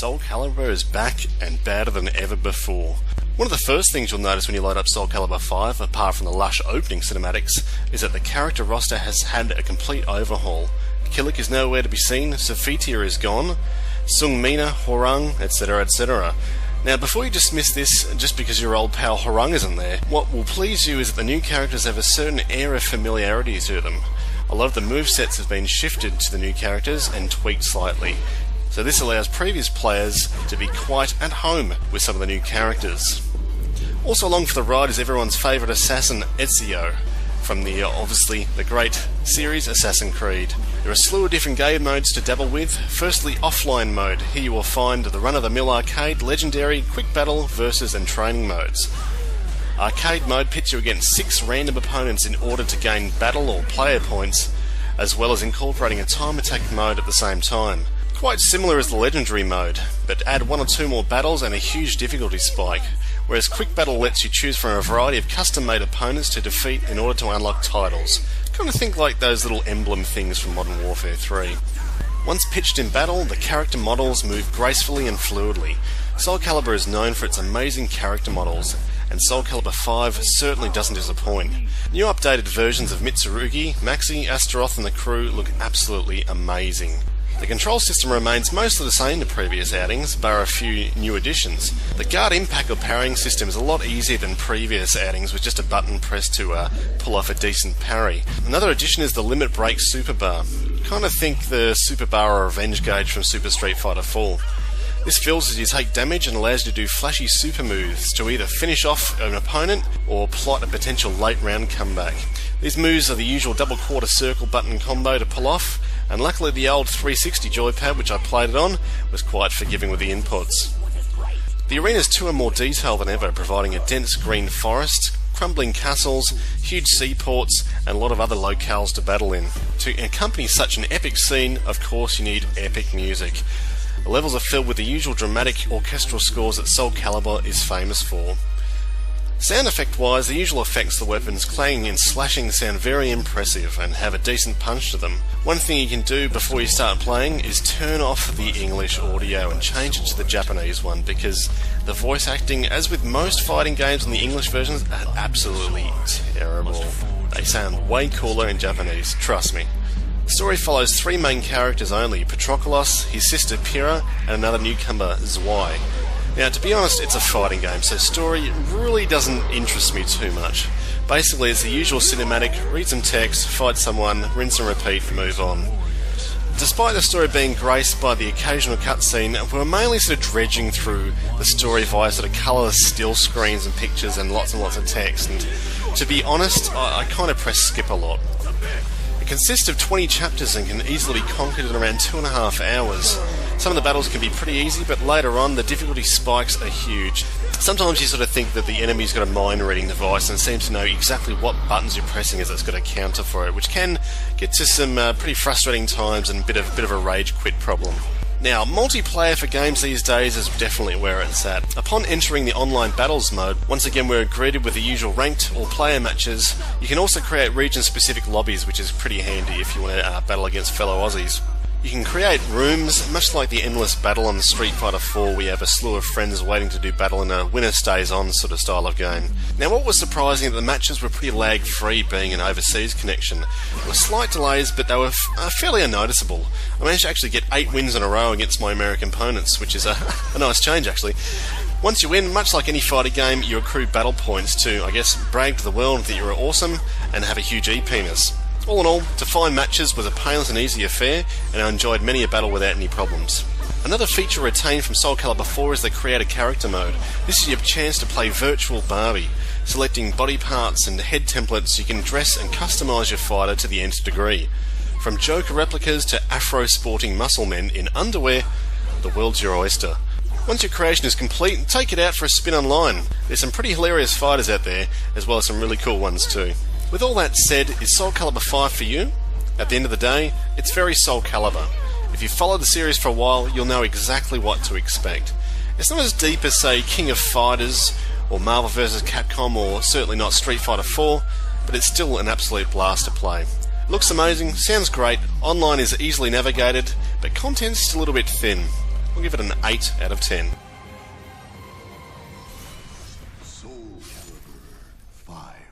Soul Calibur is back and badder than ever before. One of the first things you'll notice when you load up Soul Calibur V, apart from the lush opening cinematics, is that the character roster has had a complete overhaul. Killik is nowhere to be seen, Sophitia is gone, Sung Mina, Horang, etc, etc. Now before you dismiss this just because your old pal Horang isn't there, what will please you is that the new characters have a certain air of familiarity to them. A lot of the movesets have been shifted to the new characters and tweaked slightly. So this allows previous players to be quite at home with some of the new characters. Also along for the ride is everyone's favourite assassin, Ezio, from the obviously the great series Assassin's Creed. There are a slew of different game modes to dabble with. Firstly, offline mode. Here you will find the run-of-the-mill arcade, legendary, quick battle, versus and training modes. Arcade mode pits you against 6 random opponents in order to gain battle or player points, as well as incorporating a time attack mode at the same time. Quite similar as the legendary mode, but add 1 or 2 more battles and a huge difficulty spike, whereas quick battle lets you choose from a variety of custom-made opponents to defeat in order to unlock titles. Kind of think like those little emblem things from Modern Warfare 3. Once pitched in battle, the character models move gracefully and fluidly. Soul Calibur is known for its amazing character models, and Soul Calibur V certainly doesn't disappoint. New updated versions of Mitsurugi, Maxi, Astaroth and the crew look absolutely amazing. The control system remains mostly the same to previous outings, bar a few new additions. The guard impact or parrying system is a lot easier than previous outings with just a button pressed to pull off a decent parry. Another addition is the limit break super bar. Kind of think the super bar or revenge gauge from Super Street Fighter 4. This fills as you take damage and allows you to do flashy super moves to either finish off an opponent or plot a potential late round comeback. These moves are the usual double quarter circle button combo to pull off, and luckily the old 360 joypad which I played it on was quite forgiving with the inputs. The arenas too are more detailed than ever, providing a dense green forest, crumbling castles, huge seaports and a lot of other locales to battle in. To accompany such an epic scene, of course you need epic music. The levels are filled with the usual dramatic orchestral scores that Soul Calibur is famous for. Sound effect wise, the usual effects the weapons clanging and slashing sound very impressive and have a decent punch to them. One thing you can do before you start playing is turn off the English audio and change it to the Japanese one, because the voice acting, as with most fighting games in the English versions, are absolutely terrible. They sound way cooler in Japanese, trust me. The story follows 3 main characters only, Patroclus, his sister Pyrrha, and another newcomer, Zwei. Now, to be honest, it's a fighting game, so story really doesn't interest me too much. Basically, it's the usual cinematic, read some text, fight someone, rinse and repeat, move on. Despite the story being graced by the occasional cutscene, we're mainly sort of dredging through the story via sort of colourless still screens and pictures and lots of text, and to be honest, I kind of press skip a lot. It consists of 20 chapters and can easily be conquered in around 2.5 hours. Some of the battles can be pretty easy, but later on the difficulty spikes are huge. Sometimes you sort of think that the enemy's got a mind-reading device and seems to know exactly what buttons you're pressing as it's got a counter for it, which can get to some pretty frustrating times and a bit of a rage quit problem. Now, multiplayer for games these days is definitely where it's at. Upon entering the online battles mode, once again we're greeted with the usual ranked or player matches. You can also create region-specific lobbies, which is pretty handy if you want to battle against fellow Aussies. You can create rooms, much like the endless battle on the Street Fighter 4, we have a slew of friends waiting to do battle in a winner stays on sort of style of game. Now what was surprising is that the matches were pretty lag-free, being an overseas connection. There were slight delays, but they were fairly unnoticeable. I managed to actually get 8 wins in a row against my American opponents, which is a nice change actually. Once you win, much like any fighting game, you accrue battle points to, I guess, brag to the world that you're awesome and have a huge E-penis. All in all, to find matches was a painless and easy affair, and I enjoyed many a battle without any problems. Another feature retained from Soul Calibur 4 is the Create a Character mode. This is your chance to play virtual Barbie. Selecting body parts and head templates, you can dress and customise your fighter to the nth degree. From Joker replicas to Afro-sporting muscle men in underwear, the world's your oyster. Once your creation is complete, take it out for a spin online. There's some pretty hilarious fighters out there, as well as some really cool ones too. With all that said, is Soul Calibur 5 for you? At the end of the day, it's very Soul Calibur. If you've followed the series for a while, you'll know exactly what to expect. It's not as deep as, say, King of Fighters, or Marvel vs. Capcom, or certainly not Street Fighter 4, but it's still an absolute blast to play. Looks amazing, sounds great, online is easily navigated, but content's still a little bit thin. We'll give it an 8 out of 10. Soul Calibur 5.